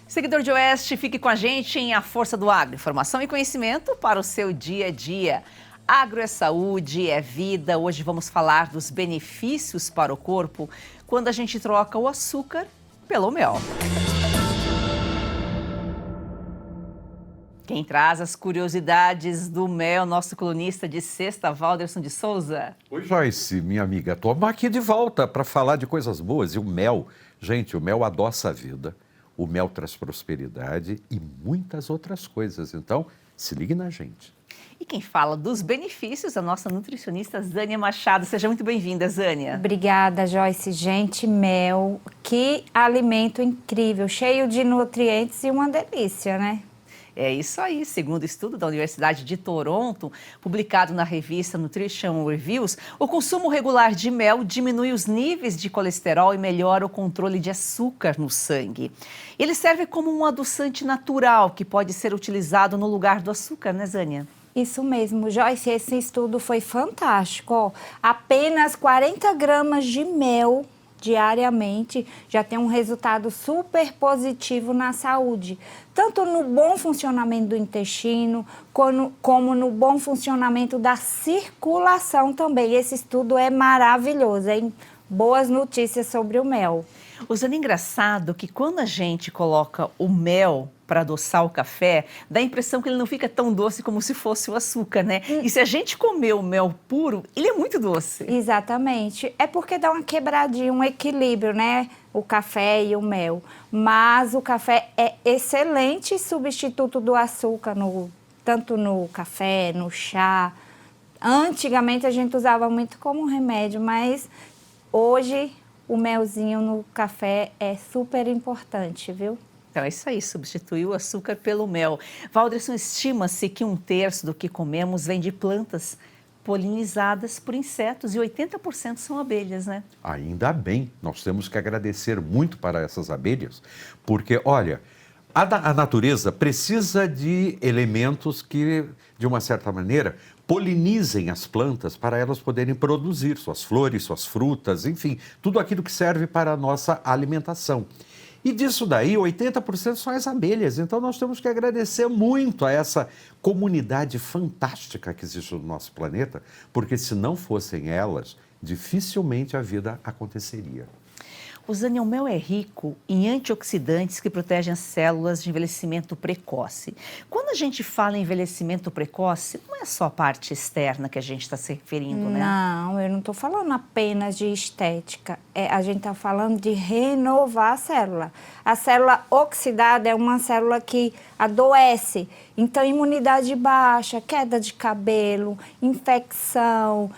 Seguidor de Oeste, fique com a gente em A Força do Agro. Informação e conhecimento para o seu dia a dia. Agro é saúde, é vida. Hoje vamos falar dos benefícios para o corpo quando a gente troca o açúcar pelo mel. Quem traz as curiosidades do mel, nosso colunista de sexta, Valderson de Souza. Oi, Joyce, minha amiga. Estou aqui de volta para falar de coisas boas. E o mel, gente, o mel adoça a vida. O mel traz prosperidade e muitas outras coisas. Então, se ligue na gente. E quem fala dos benefícios é a nossa nutricionista Zânia Machado. Seja muito bem-vinda, Zânia. Obrigada, Joyce. Gente, mel, que alimento incrível, cheio de nutrientes e uma delícia, né? É isso aí, segundo estudo da Universidade de Toronto, publicado na revista Nutrition Reviews, o consumo regular de mel diminui os níveis de colesterol e melhora o controle de açúcar no sangue. Ele serve como um adoçante natural que pode ser utilizado no lugar do açúcar, né, Zânia? Isso mesmo, Joyce, esse estudo foi fantástico. Ó, apenas 40 gramas de mel diariamente já tem um resultado super positivo na saúde, tanto no bom funcionamento do intestino, como no bom funcionamento da circulação também. Esse estudo é maravilhoso, hein? Boas notícias sobre o mel. Usando engraçado que quando a gente coloca o mel para adoçar o café, dá a impressão que ele não fica tão doce como se fosse o açúcar, né? E se a gente comer o mel puro, ele é muito doce. Exatamente. É porque dá uma quebradinha, um equilíbrio, né? O café e o mel. Mas o café é excelente substituto do açúcar, tanto no café, no chá. Antigamente a gente usava muito como remédio, mas hoje o melzinho no café é super importante, viu? Então é isso aí, substituir o açúcar pelo mel. Valderson, estima-se que 1/3 do que comemos vem de plantas polinizadas por insetos e 80% são abelhas, né? Ainda bem, nós temos que agradecer muito para essas abelhas, porque, olha, a natureza precisa de elementos que, de uma certa maneira, polinizem as plantas para elas poderem produzir suas flores, suas frutas, enfim, tudo aquilo que serve para a nossa alimentação. E disso daí, 80% são as abelhas. Então, nós temos que agradecer muito a essa comunidade fantástica que existe no nosso planeta, porque se não fossem elas, dificilmente a vida aconteceria. O Zânia, o mel é rico em antioxidantes que protegem as células de envelhecimento precoce. Quando a gente fala em envelhecimento precoce, não é só a parte externa que a gente está se referindo, né? Não, eu não estou falando apenas de estética. A gente está falando de renovar a célula. A célula oxidada é uma célula que adoece. Então, imunidade baixa, queda de cabelo, infecção,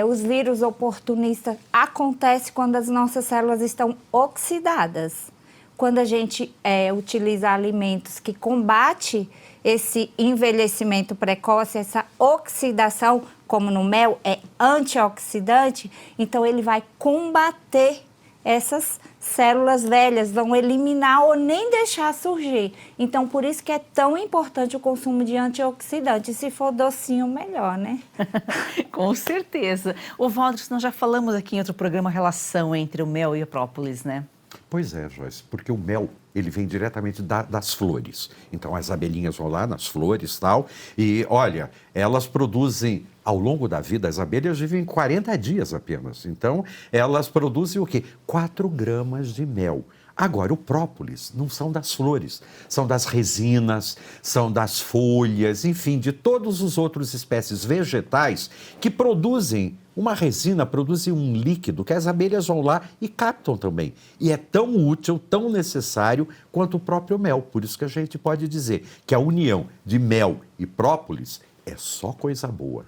os vírus oportunistas acontecem quando as nossas células estão oxidadas. Quando a gente utiliza alimentos que combatem esse envelhecimento precoce, essa oxidação, como no mel, é antioxidante, então ele vai combater essas células velhas, vão eliminar ou nem deixar surgir. Então, por isso que é tão importante o consumo de antioxidantes. Se for docinho, melhor, né? Com certeza. O Valderson, nós já falamos aqui em outro programa a relação entre o mel e a própolis, né? Pois é, Joyce, porque o mel, ele vem diretamente das flores. Então, as abelhinhas vão lá nas flores e tal, e olha, elas produzem, ao longo da vida, as abelhas vivem 40 dias apenas. Então, elas produzem o quê? 4 gramas de mel. Agora, o própolis não são das flores, são das resinas, são das folhas, enfim, de todos os outros espécies vegetais que produzem uma resina, produzem um líquido que as abelhas vão lá e captam também. E é tão útil, tão necessário quanto o próprio mel. Por isso que a gente pode dizer que a união de mel e própolis é só coisa boa.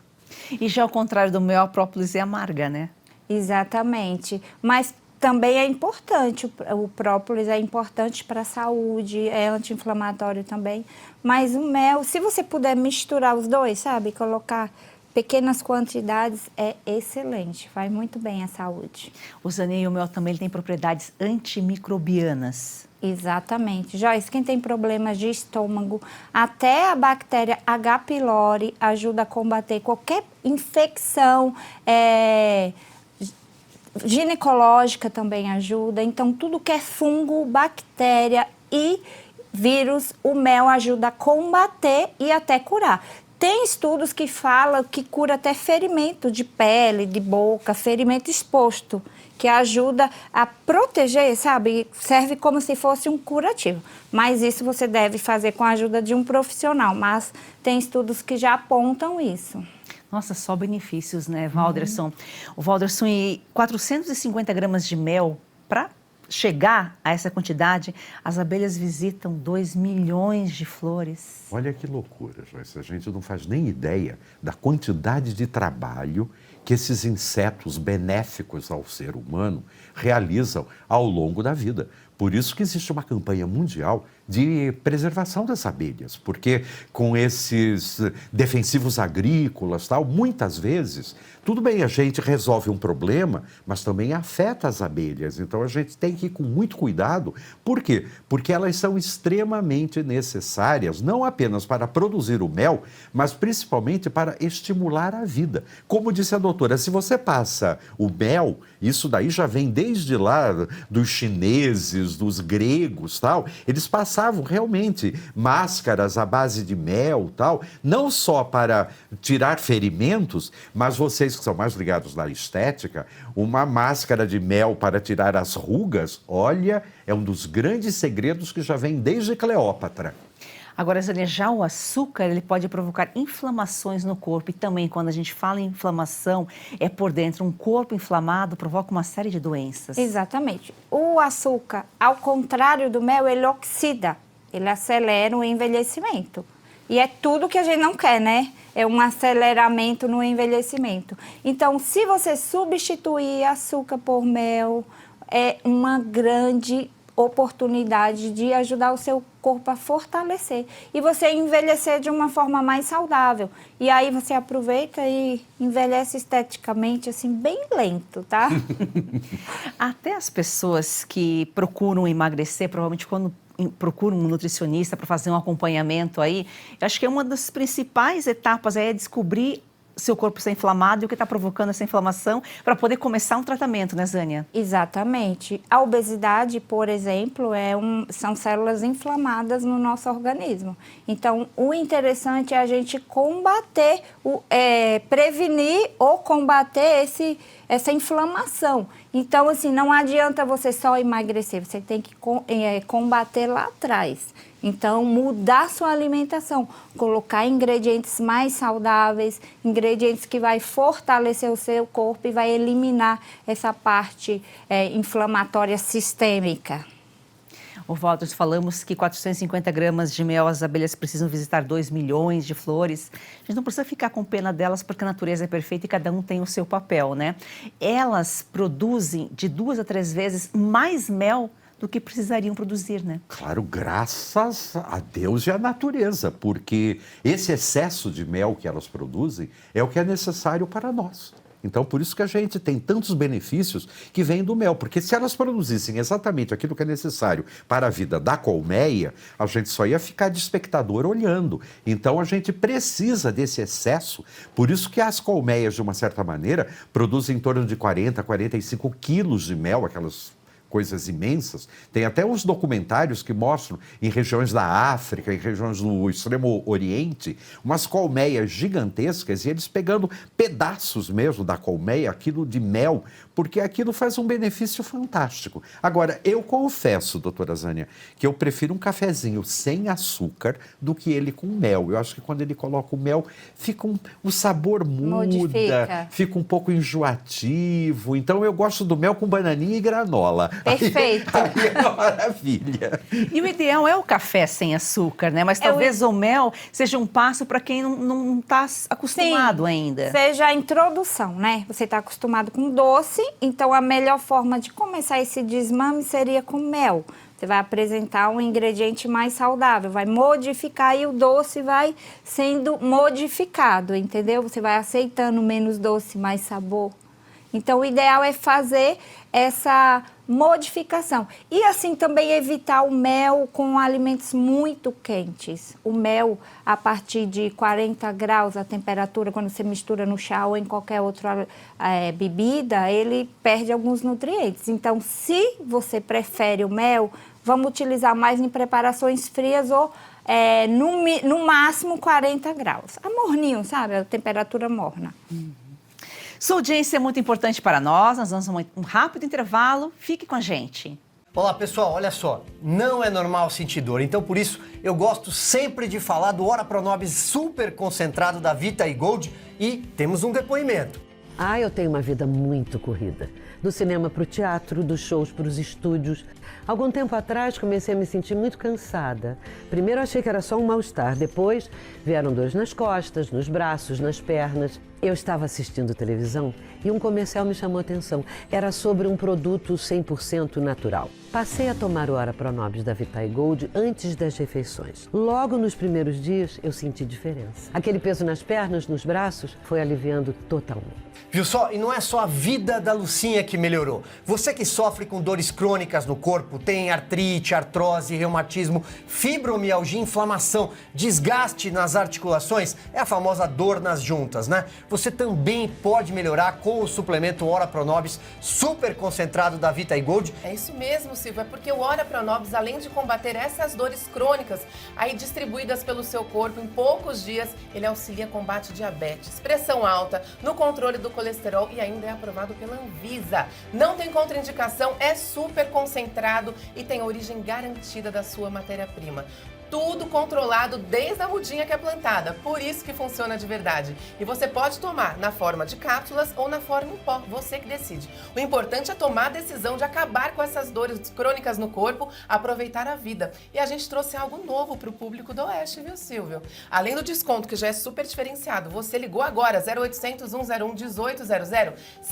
E já ao contrário do mel, a própolis é amarga, né? Exatamente. Mas também é importante, o própolis é importante para a saúde, é anti-inflamatório também. Mas o mel, se você puder misturar os dois, sabe, colocar pequenas quantidades, é excelente, faz muito bem à saúde. O Zânia, e o mel também ele tem propriedades antimicrobianas. Exatamente. Joyce, quem tem problemas de estômago, até a bactéria H. pylori ajuda a combater qualquer infecção, ginecológica também ajuda. Então, tudo que é fungo, bactéria e vírus, o mel ajuda a combater e até curar. Tem estudos que falam que cura até ferimento de pele, de boca, ferimento exposto, que ajuda a proteger, sabe? Serve como se fosse um curativo. Mas isso você deve fazer com a ajuda de um profissional. Mas tem estudos que já apontam isso. Nossa, só benefícios, né, Walderson? O Walderson, e 450 gramas de mel, para chegar a essa quantidade, as abelhas visitam 2 milhões de flores. Olha que loucura, Joyce. A gente não faz nem ideia da quantidade de trabalho que esses insetos benéficos ao ser humano realizam ao longo da vida. Por isso que existe uma campanha mundial de preservação das abelhas, porque com esses defensivos agrícolas, tal, muitas vezes, tudo bem, a gente resolve um problema, mas também afeta as abelhas. Então a gente tem que ir com muito cuidado. Por quê? Porque elas são extremamente necessárias, não apenas para produzir o mel, mas principalmente para estimular a vida. Como disse a doutora, se você passa o mel, isso daí já vem desde lá dos chineses, dos gregos, tal, eles passavam realmente máscaras à base de mel, tal, não só para tirar ferimentos, mas vocês que são mais ligados na estética, uma máscara de mel para tirar as rugas, olha, é um dos grandes segredos que já vem desde Cleópatra. Agora, Zânia, já o açúcar, ele pode provocar inflamações no corpo. E também, quando a gente fala em inflamação, é por dentro. Um corpo inflamado provoca uma série de doenças. Exatamente. O açúcar, ao contrário do mel, ele oxida. Ele acelera o envelhecimento. E é tudo que a gente não quer, né? É um aceleramento no envelhecimento. Então, se você substituir açúcar por mel, é uma grande oportunidade de ajudar o seu corpo a fortalecer e você envelhecer de uma forma mais saudável. E aí você aproveita e envelhece esteticamente, assim, bem lento, tá? Até as pessoas que procuram emagrecer, provavelmente quando procuram um nutricionista para fazer um acompanhamento aí, eu acho que uma das principais etapas é descobrir seu corpo está inflamado e o que está provocando essa inflamação para poder começar um tratamento, né, Zânia? Exatamente. A obesidade, por exemplo, são células inflamadas no nosso organismo. Então, o interessante é a gente combater, prevenir ou combater essa inflamação. Então, assim, não adianta você só emagrecer, você tem que combater lá atrás. Então, mudar sua alimentação, colocar ingredientes mais saudáveis, ingredientes que vai fortalecer o seu corpo e vai eliminar essa parte inflamatória sistêmica. O Walter, falamos que 450 gramas de mel, as abelhas precisam visitar 2 milhões de flores. A gente não precisa ficar com pena delas porque a natureza é perfeita e cada um tem o seu papel, né? Elas produzem de 2 a 3 vezes mais mel do que precisariam produzir, né? Claro, graças a Deus e à natureza, porque esse excesso de mel que elas produzem é o que é necessário para nós. Então, por isso que a gente tem tantos benefícios que vêm do mel, porque se elas produzissem exatamente aquilo que é necessário para a vida da colmeia, a gente só ia ficar de espectador olhando. Então, a gente precisa desse excesso, por isso que as colmeias, de uma certa maneira, produzem em torno de 40, 45 quilos de mel, aquelas coisas imensas. Tem até uns documentários que mostram em regiões da África, em regiões do Extremo Oriente, umas colmeias gigantescas e eles pegando pedaços mesmo da colmeia, aquilo de mel, porque aquilo faz um benefício fantástico. Agora, eu confesso, doutora Zânia, que eu prefiro um cafezinho sem açúcar do que ele com mel. Eu acho que quando ele coloca o mel, o sabor muda, fica um pouco enjoativo. Então, eu gosto do mel com bananinha e granola. Perfeito. Aí é uma maravilha. E o ideal é o café sem açúcar, né? Mas talvez o mel seja um passo para quem não está acostumado ainda. Seja a introdução, né? Você está acostumado com doce, então a melhor forma de começar esse desmame seria com mel. Você vai apresentar um ingrediente mais saudável, vai modificar e o doce vai sendo modificado, entendeu? Você vai aceitando menos doce, mais sabor. Então, o ideal é fazer essa modificação. E assim também evitar o mel com alimentos muito quentes. O mel, a partir de 40 graus, a temperatura, quando você mistura no chá ou em qualquer outra bebida, ele perde alguns nutrientes. Então, se você prefere o mel, vamos utilizar mais em preparações frias ou no máximo 40 graus. A morninho, sabe? A temperatura morna. Sua audiência é muito importante para nós. Nós vamos a um rápido intervalo. Fique com a gente. Olá pessoal, olha só, não é normal sentir dor, então por isso eu gosto sempre de falar do Ora Pronobis super concentrado da Vita e Gold e temos um depoimento. Eu tenho uma vida muito corrida. Do cinema para o teatro, dos shows para os estúdios. Algum tempo atrás comecei a me sentir muito cansada. Primeiro achei que era só um mal-estar, depois vieram dores nas costas, nos braços, nas pernas. Eu estava assistindo televisão e um comercial me chamou a atenção. Era sobre um produto 100% natural. Passei a tomar o Ora Pronobis da Vita Gold antes das refeições. Logo nos primeiros dias eu senti diferença. Aquele peso nas pernas, nos braços, foi aliviando totalmente. Viu só? E não é só a vida da Lucinha que melhorou. Você que sofre com dores crônicas no corpo, tem artrite, artrose, reumatismo, fibromialgia, inflamação, desgaste nas articulações, é a famosa dor nas juntas, né? Você também pode melhorar com o suplemento Ora Pronobis super concentrado da Vita Gold. É isso mesmo, Silvio. É porque o Ora Pronobis, além de combater essas dores crônicas, aí distribuídas pelo seu corpo em poucos dias, ele auxilia combate diabetes, pressão alta, no controle do colesterol e ainda é aprovado pela Anvisa. Não tem contraindicação, é super concentrado e tem a origem garantida da sua matéria-prima. Tudo controlado desde a mudinha que é plantada, por isso que funciona de verdade. E você pode tomar na forma de cápsulas ou na forma em pó, você que decide. O importante é tomar a decisão de acabar com essas dores crônicas no corpo, aproveitar a vida. E a gente trouxe algo novo para o público do Oeste, viu, Silvio? Além do desconto, que já é super diferenciado, você ligou agora, 0800 101 1800,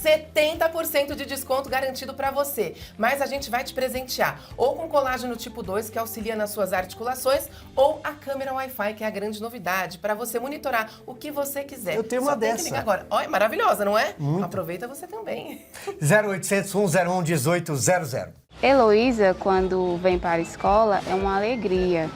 70% de desconto garantido para você. Mas a gente vai te presentear ou com colágeno tipo 2, que auxilia nas suas articulações, ou a câmera Wi-Fi, que é a grande novidade, para você monitorar o que você quiser. Eu tenho uma dessa. Tem que ligar agora. Olha, maravilhosa, não é? Aproveita você também. 0800 101 1800. Heloísa, quando vem para a escola, é uma alegria.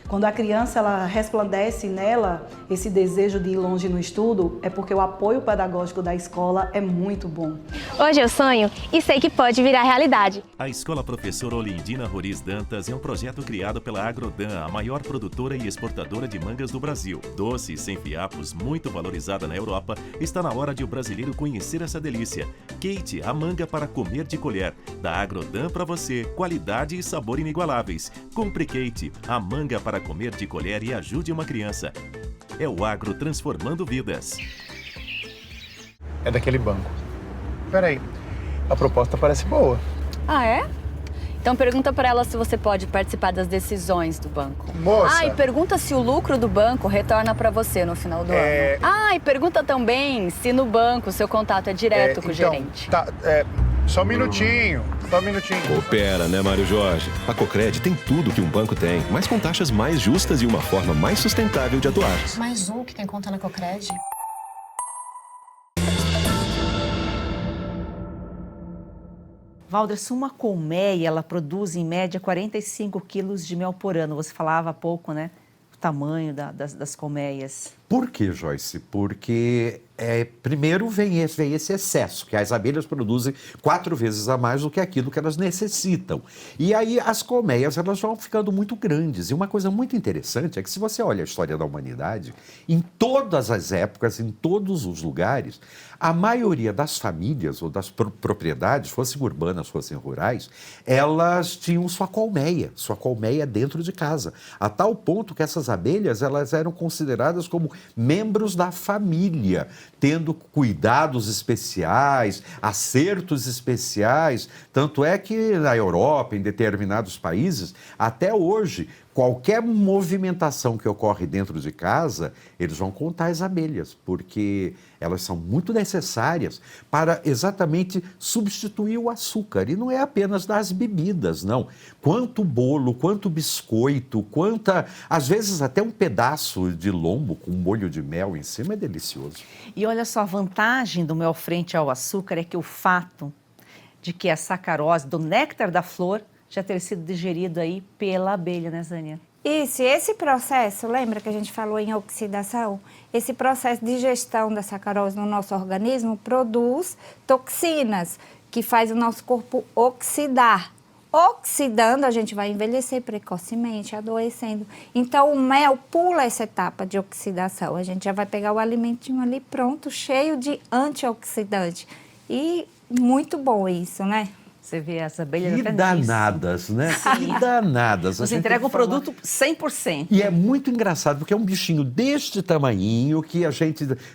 Quando a criança ela resplandece nela esse desejo de ir longe no estudo, é porque o apoio pedagógico da escola é muito bom. Hoje eu sonho e sei que pode virar realidade. A Escola Professora Olindina Roriz Dantas é um projeto criado pela Agrodan, a maior produtora e exportadora de mangas do Brasil. Doce, sem fiapos, muito valorizada na Europa, está na hora de o brasileiro conhecer essa delícia. Kate, a manga para comer de colher. Da Agrodan para você, qualidade e sabor inigualáveis. Compre Kate, a manga para comer de colher e ajude uma criança. É o Agro transformando vidas. É daquele banco. Peraí, a proposta parece boa. Ah, é? Então pergunta para ela se você pode participar das decisões do banco. Moça! E pergunta se o lucro do banco retorna para você no final do ano. E pergunta também se no banco o seu contato é direto com o gerente. Só um minutinho. Coopera, né, Mário Jorge? A Cocred tem tudo que um banco tem, mas com taxas mais justas e uma forma mais sustentável de atuar. Mais um que tem conta na Cocred. Valder, uma colmeia, ela produz em média 45 quilos de mel por ano. Você falava há pouco, né? O tamanho das colmeias. Por que, Joyce? Porque primeiro vem esse excesso, que as abelhas produzem 4 vezes a mais do que aquilo que elas necessitam. E aí as colmeias elas vão ficando muito grandes. E uma coisa muito interessante é que se você olha a história da humanidade, em todas as épocas, em todos os lugares, a maioria das famílias ou das propriedades, fossem urbanas, fossem rurais, elas tinham sua colmeia dentro de casa. A tal ponto que essas abelhas elas eram consideradas como membros da família, tendo cuidados especiais, acertos especiais. Tanto é que na Europa, em determinados países, até hoje, qualquer movimentação que ocorre dentro de casa, eles vão contar as abelhas, porque elas são muito necessárias para exatamente substituir o açúcar. E não é apenas das bebidas, não. Quanto bolo, quanto biscoito, às vezes até um pedaço de lombo com molho de mel em cima é delicioso. E olha só, a vantagem do mel frente ao açúcar é que o fato de que a sacarose do néctar da flor já ter sido digerido aí pela abelha, né, Zânia? Isso, e esse processo, lembra que a gente falou em oxidação? Esse processo de digestão da sacarose no nosso organismo produz toxinas, que faz o nosso corpo oxidar. oxidando, a gente vai envelhecer precocemente, adoecendo. Então, o mel pula essa etapa de oxidação. A gente já vai pegar o alimentinho ali pronto, cheio de antioxidante. E muito bom isso, né? Você vê as abelhas Que até danadas, né? Que danadas. Você entrega um produto 100%. E é muito engraçado, porque é um bichinho deste tamanhinho que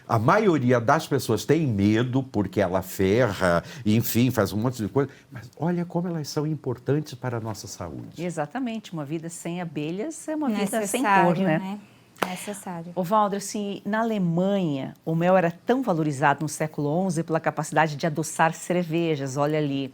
a maioria das pessoas tem medo, porque ela ferra, enfim, faz um monte de coisa. Mas olha como elas são importantes para a nossa saúde. Exatamente, uma vida sem abelhas é uma vida sem Necessário, cor, né? Necessário. Ô, Valder, assim, na Alemanha, o mel era tão valorizado no século XI pela capacidade de adoçar cervejas, olha ali.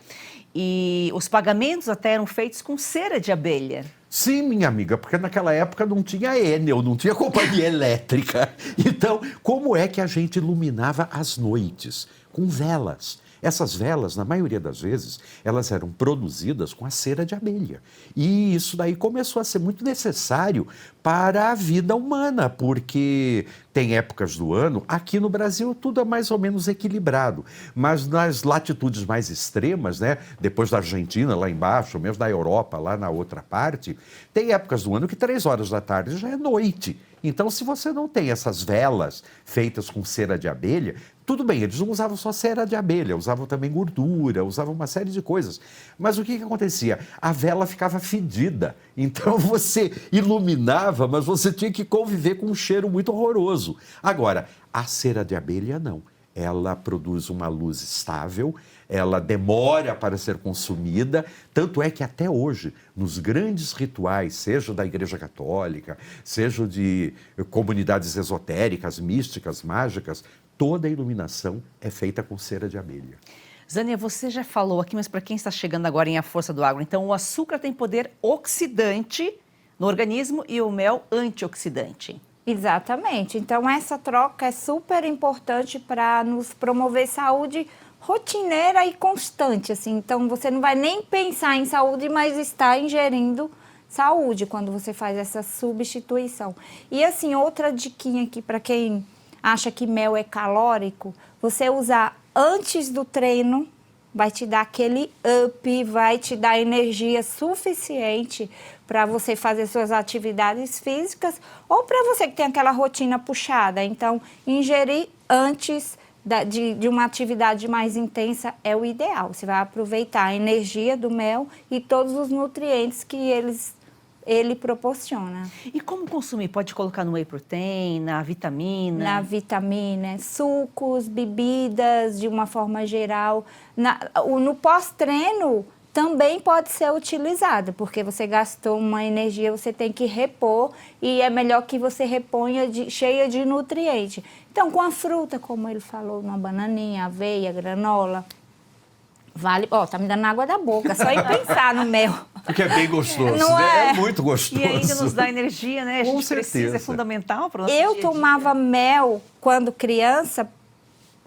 E os pagamentos até eram feitos com cera de abelha. Sim, minha amiga, porque naquela época não tinha Enel, não tinha companhia elétrica. Então, como é que a gente iluminava as noites? Com velas. Essas velas, na maioria das vezes, elas eram produzidas com a cera de abelha. E isso daí começou a ser muito necessário para a vida humana, porque tem épocas do ano, aqui no Brasil tudo é mais ou menos equilibrado, mas nas latitudes mais extremas, né, depois da Argentina, lá embaixo, mesmo da Europa, lá na outra parte, tem épocas do ano que 3 horas da tarde já é noite. Então, se você não tem essas velas feitas com cera de abelha, tudo bem, eles não usavam só cera de abelha, usavam também gordura, usavam uma série de coisas. Mas o que acontecia? A vela ficava fedida. Então, você iluminava, mas você tinha que conviver com um cheiro muito horroroso. Agora, a cera de abelha não. Ela produz uma luz estável, ela demora para ser consumida, tanto é que até hoje, nos grandes rituais, seja da Igreja Católica, seja de comunidades esotéricas, místicas, mágicas, toda a iluminação é feita com cera de abelha. Zânia, você já falou aqui, mas para quem está chegando agora em A Força do Agro, então o açúcar tem poder oxidante no organismo e o mel antioxidante. Exatamente. Então, essa troca é super importante para nos promover saúde rotineira e constante, assim. Então, você não vai nem pensar em saúde, mas está ingerindo saúde quando você faz essa substituição. E, assim, outra diquinha aqui para quem acha que mel é calórico, você usar antes do treino vai te dar aquele up, vai te dar energia suficiente para você fazer suas atividades físicas ou para você que tem aquela rotina puxada. Então, ingerir antes de uma atividade mais intensa é o ideal. Você vai aproveitar a energia do mel e todos os nutrientes que ele proporciona. E como consumir? Pode colocar no whey protein, na vitamina? Na vitamina, sucos, bebidas, de uma forma geral. No pós-treino também pode ser utilizado, porque você gastou uma energia, você tem que repor e é melhor que você reponha cheia de nutriente. Então, com a fruta, como ele falou, uma bananinha, aveia, granola, vale... Ó, tá me dando água da boca, só em pensar no mel. Porque é bem gostoso, não né? É muito gostoso. E ainda nos dá energia, né? A gente precisa, é fundamental para o nosso dia a dia. Eu tomava mel, quando criança,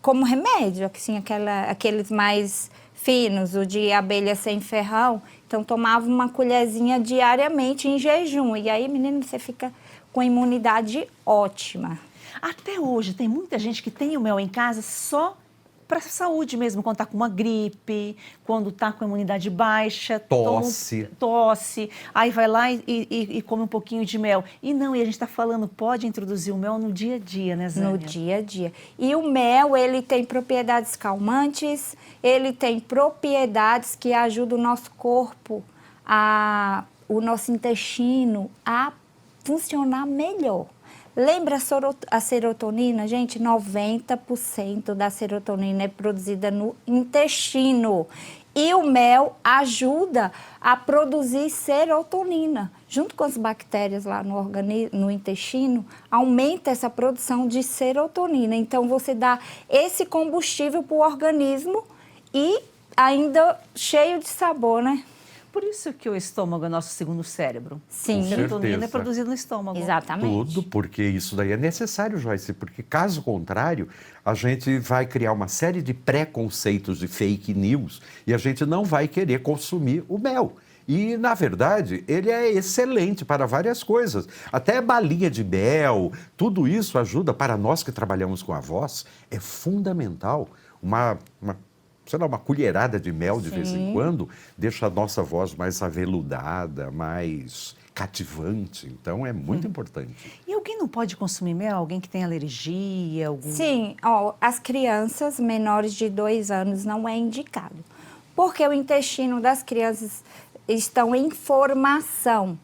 como remédio, assim, aqueles mais finos, o de abelha sem ferrão. Então, tomava uma colherzinha diariamente em jejum. E aí, menino, você fica com imunidade ótima. Até hoje, tem muita gente que tem o mel em casa só para a saúde mesmo, quando está com uma gripe, quando está com a imunidade baixa. Tosse. Aí vai lá e come um pouquinho de mel. E a gente está falando, pode introduzir o mel no dia a dia, né, Zânia? No dia a dia. E o mel, ele tem propriedades calmantes, ele tem propriedades que ajudam o nosso corpo, o nosso intestino a funcionar melhor. Lembra a serotonina? Gente, 90% da serotonina é produzida no intestino. E o mel ajuda a produzir serotonina. Junto com as bactérias lá no intestino, aumenta essa produção de serotonina. Então, você dá esse combustível para o organismo e ainda cheio de sabor, né? Por isso que o estômago é nosso segundo cérebro. Sim. A serotonina é produzida no estômago. Exatamente. Tudo, porque isso daí é necessário, Joyce, porque caso contrário, a gente vai criar uma série de preconceitos de fake news e a gente não vai querer consumir o mel. E, na verdade, ele é excelente para várias coisas. Até balinha de mel, tudo isso ajuda, para nós que trabalhamos com a voz, é fundamental. Uma sei lá, uma colherada de mel de vez em quando, deixa a nossa voz mais aveludada, mais cativante. Então, é muito importante. E alguém não pode consumir mel? Alguém que tem alergia? Sim, as crianças menores de 2 anos não é indicado. Porque o intestino das crianças estão em formação.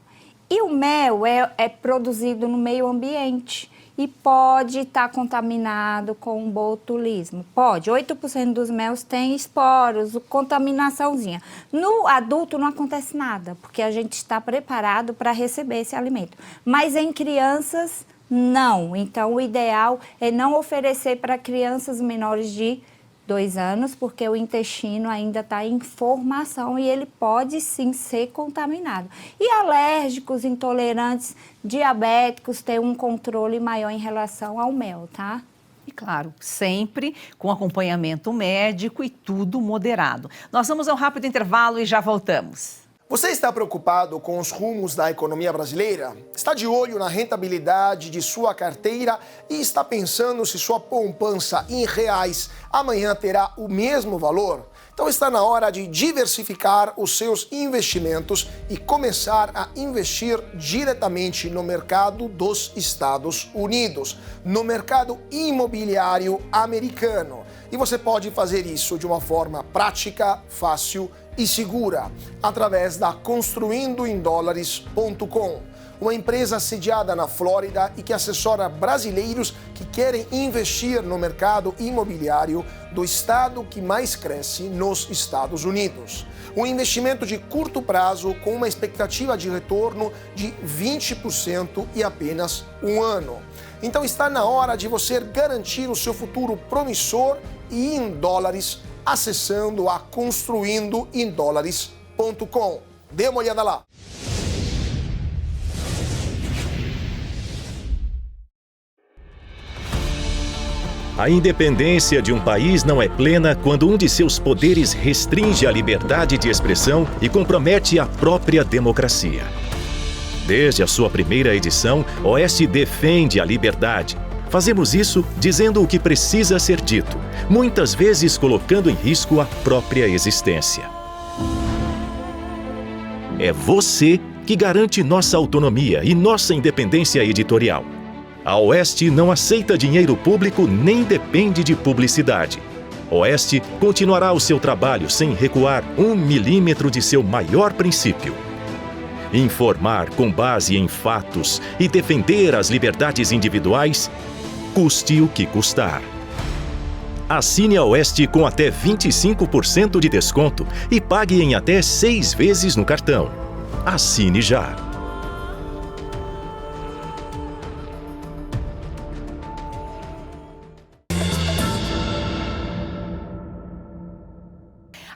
E o mel é produzido no meio ambiente e pode estar contaminado com botulismo. Pode, 8% dos mel tem esporos, contaminaçãozinha. No adulto não acontece nada, porque a gente está preparado para receber esse alimento. Mas em crianças, não. Então, o ideal é não oferecer para crianças menores de 2 anos, porque o intestino ainda está em formação e ele pode sim ser contaminado. E alérgicos, intolerantes, diabéticos têm um controle maior em relação ao mel, tá? E claro, sempre com acompanhamento médico e tudo moderado. Nós vamos a um rápido intervalo e já voltamos. Você está preocupado com os rumos da economia brasileira? Está de olho na rentabilidade de sua carteira e está pensando se sua poupança em reais amanhã terá o mesmo valor? Então está na hora de diversificar os seus investimentos e começar a investir diretamente no mercado dos Estados Unidos, no mercado imobiliário americano. E você pode fazer isso de uma forma prática, fácil e segura, através da construindoemdólares.com, uma empresa sediada na Flórida e que assessora brasileiros que querem investir no mercado imobiliário do estado que mais cresce nos Estados Unidos. Um investimento de curto prazo com uma expectativa de retorno de 20% e apenas 1 ano. Então está na hora de você garantir o seu futuro promissor e em dólares, acessando a construindoemdólares.com. Dê uma olhada lá. A independência de um país não é plena quando um de seus poderes restringe a liberdade de expressão e compromete a própria democracia. Desde a sua primeira edição, Oeste defende a liberdade. Fazemos isso dizendo o que precisa ser dito, muitas vezes colocando em risco a própria existência. É você que garante nossa autonomia e nossa independência editorial. A Oeste não aceita dinheiro público nem depende de publicidade. Oeste continuará o seu trabalho sem recuar 1 milímetro de seu maior princípio. Informar com base em fatos e defender as liberdades individuais, custe o que custar. Assine a Oeste com até 25% de desconto e pague em até 6 vezes no cartão. Assine já!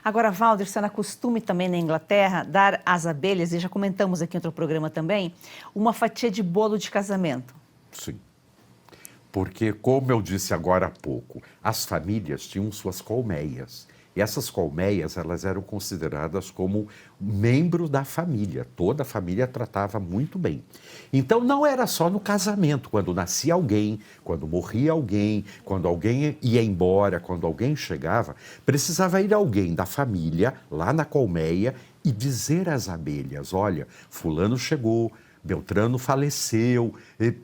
Agora, Valder, você é costume também na Inglaterra dar às abelhas, e já comentamos aqui em outro programa também, uma fatia de bolo de casamento. Sim. Porque, como eu disse agora há pouco, as famílias tinham suas colmeias. E essas colmeias, elas eram consideradas como membro da família. Toda a família tratava muito bem. Então, não era só no casamento, quando nascia alguém, quando morria alguém, quando alguém ia embora, quando alguém chegava, precisava ir alguém da família, lá na colmeia, e dizer às abelhas, olha, fulano chegou, Beltrano faleceu,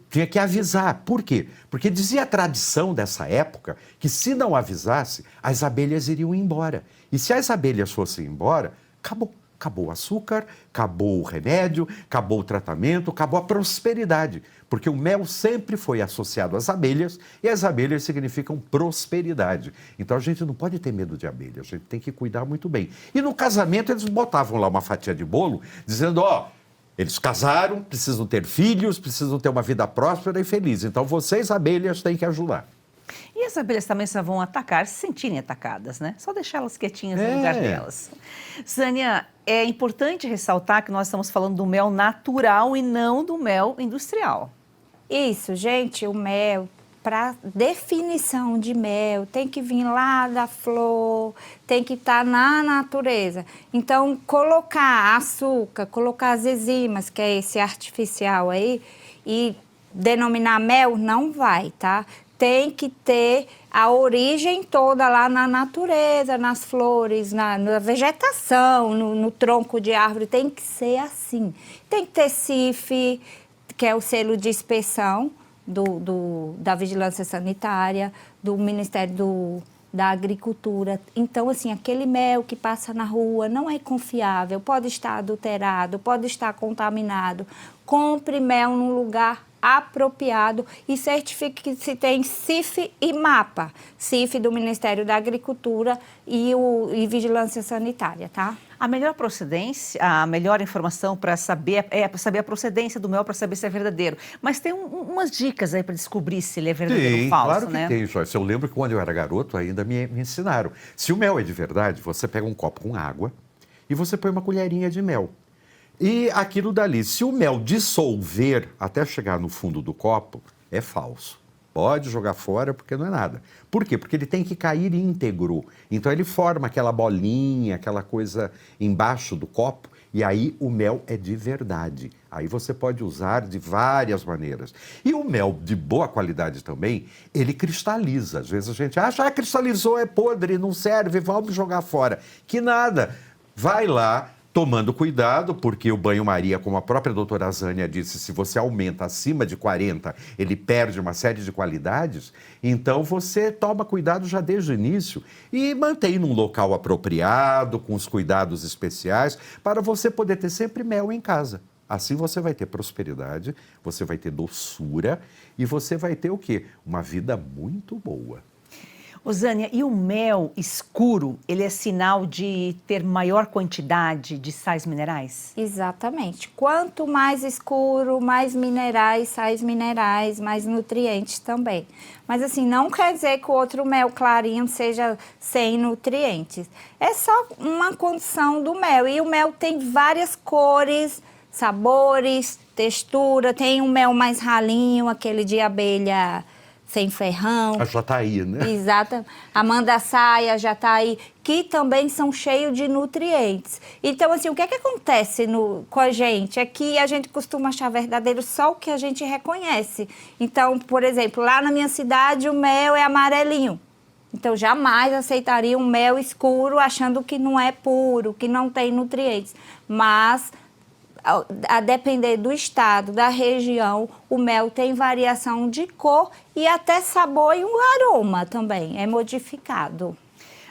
tinha que avisar. Por quê? Porque dizia a tradição dessa época que se não avisasse, as abelhas iriam embora. E se as abelhas fossem embora, acabou. Acabou o açúcar, acabou o remédio, acabou o tratamento, acabou a prosperidade. Porque o mel sempre foi associado às abelhas e as abelhas significam prosperidade. Então a gente não pode ter medo de abelha, a gente tem que cuidar muito bem. E no casamento eles botavam lá uma fatia de bolo, dizendo, ó, eles casaram, precisam ter filhos, precisam ter uma vida próspera e feliz. Então vocês, abelhas, têm que ajudar. E as abelhas também só vão atacar se sentirem atacadas, né? Só deixar elas quietinhas no lugar delas. Sânia, é importante ressaltar que nós estamos falando do mel natural e não do mel industrial. Isso, gente, o mel, para definição de mel, tem que vir lá da flor, tem que estar na natureza. Então, colocar açúcar, colocar as enzimas, que é esse artificial aí, e denominar mel, não vai, tá? tem que ter a origem toda lá na natureza, nas flores, na vegetação, no tronco de árvore, tem que ser assim. Tem que ter CIF, que é o selo de inspeção da Vigilância Sanitária, do Ministério da Agricultura. Então, assim, aquele mel que passa na rua não é confiável, pode estar adulterado, pode estar contaminado. Compre mel num lugar apropriado e certifique que se tem CIF e MAPA, CIF do Ministério da Agricultura e Vigilância Sanitária, tá? A melhor procedência, a melhor informação para saber a procedência do mel, para saber se é verdadeiro. Mas tem umas dicas aí para descobrir se ele é verdadeiro ou falso, claro que né? tem, Joyce. Eu lembro que quando eu era garoto ainda me ensinaram. Se o mel é de verdade, você pega um copo com água e você põe uma colherinha de mel. E aquilo dali, se o mel dissolver até chegar no fundo do copo, é falso. Pode jogar fora porque não é nada. Por quê? Porque ele tem que cair íntegro. Então ele forma aquela bolinha, aquela coisa embaixo do copo, e aí o mel é de verdade. Aí você pode usar de várias maneiras. E o mel de boa qualidade também, ele cristaliza. Às vezes a gente acha, cristalizou, é podre, não serve, vamos jogar fora. Que nada. Vai lá, tomando cuidado, porque o banho-maria, como a própria doutora Zânia disse, se você aumenta acima de 40, ele perde uma série de qualidades. Então, você toma cuidado já desde o início e mantém num local apropriado, com os cuidados especiais, para você poder ter sempre mel em casa. Assim você vai ter prosperidade, você vai ter doçura e você vai ter o quê? Uma vida muito boa. Ô, Zânia, e o mel escuro, ele é sinal de ter maior quantidade de sais minerais? Exatamente. Quanto mais escuro, mais minerais, sais minerais, mais nutrientes também. Mas assim, não quer dizer que o outro mel clarinho seja sem nutrientes. É só uma condição do mel. E o mel tem várias cores, sabores, textura. Tem um mel mais ralinho, aquele de abelha sem ferrão. A jataí, né? Exato. A mandaçaia, jataí, que também são cheios de nutrientes. Então, assim, o que é que acontece com a gente? É que a gente costuma achar verdadeiro só o que a gente reconhece. Então, por exemplo, lá na minha cidade o mel é amarelinho. Então, jamais aceitaria um mel escuro achando que não é puro, que não tem nutrientes. Mas a depender do estado, da região, o mel tem variação de cor e até sabor e um aroma também, é modificado.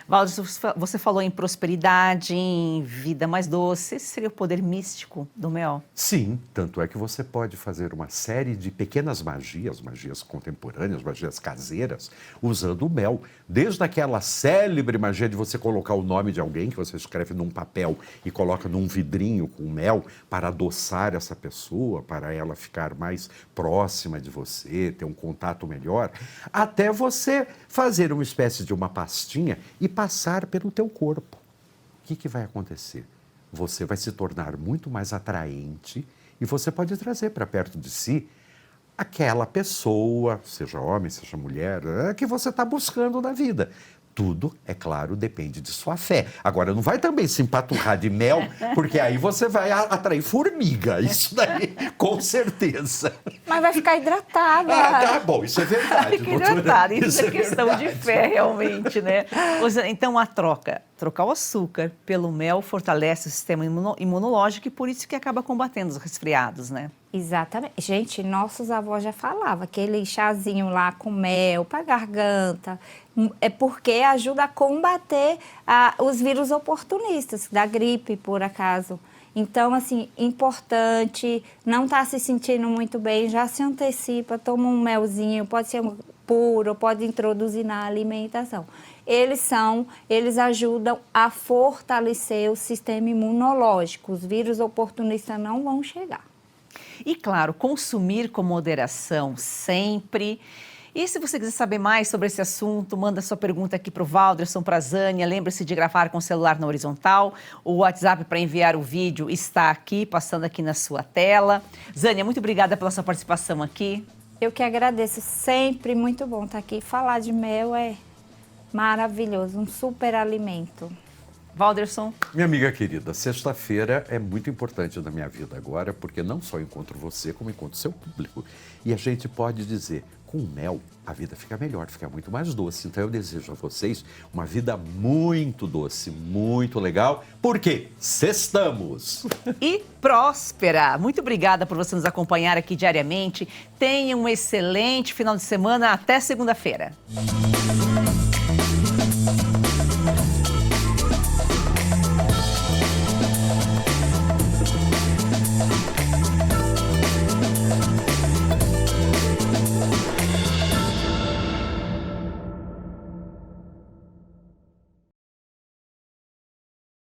Valdes, você falou em prosperidade, em vida mais doce. Esse seria o poder místico do mel? Sim, tanto é que você pode fazer uma série de pequenas magias, magias contemporâneas, magias caseiras, usando o mel. Desde aquela célebre magia de você colocar o nome de alguém, que você escreve num papel e coloca num vidrinho com mel para adoçar essa pessoa, para ela ficar mais próxima de você, ter um contato melhor, até você fazer uma espécie de uma pastinha e passar pelo teu corpo. O que vai acontecer? Você vai se tornar muito mais atraente e você pode trazer para perto de si aquela pessoa, seja homem, seja mulher, que você está buscando na vida. Tudo, é claro, depende de sua fé. Agora, não vai também se empaturrar de mel, porque aí você vai atrair formiga. Isso daí, com certeza. Mas vai ficar hidratada. Tá bom, isso é verdade. Fica hidratada, isso é questão de fé, realmente, né? Então, trocar o açúcar pelo mel fortalece o sistema imunológico e por isso que acaba combatendo os resfriados, né? Exatamente. Gente, nossos avós já falavam, aquele chazinho lá com mel para garganta, é porque ajuda a combater os vírus oportunistas, da gripe, por acaso. Então, assim, importante, não está se sentindo muito bem, já se antecipa, toma um melzinho, pode ser puro, pode introduzir na alimentação. Eles ajudam a fortalecer o sistema imunológico, os vírus oportunistas não vão chegar. E, claro, consumir com moderação sempre. E se você quiser saber mais sobre esse assunto, manda sua pergunta aqui para o Valderson, para a Zânia. Lembre-se de gravar com o celular na horizontal. O WhatsApp para enviar o vídeo está aqui, passando aqui na sua tela. Zânia, muito obrigada pela sua participação aqui. Eu que agradeço, sempre muito bom estar aqui. Falar de mel é maravilhoso, um super alimento. Walderson. Minha amiga querida, sexta-feira é muito importante na minha vida agora, porque não só encontro você, como encontro seu público. E a gente pode dizer, com mel, a vida fica melhor, fica muito mais doce. Então eu desejo a vocês uma vida muito doce, muito legal, porque sextamos! E próspera! Muito obrigada por você nos acompanhar aqui diariamente. Tenha um excelente final de semana. Até segunda-feira.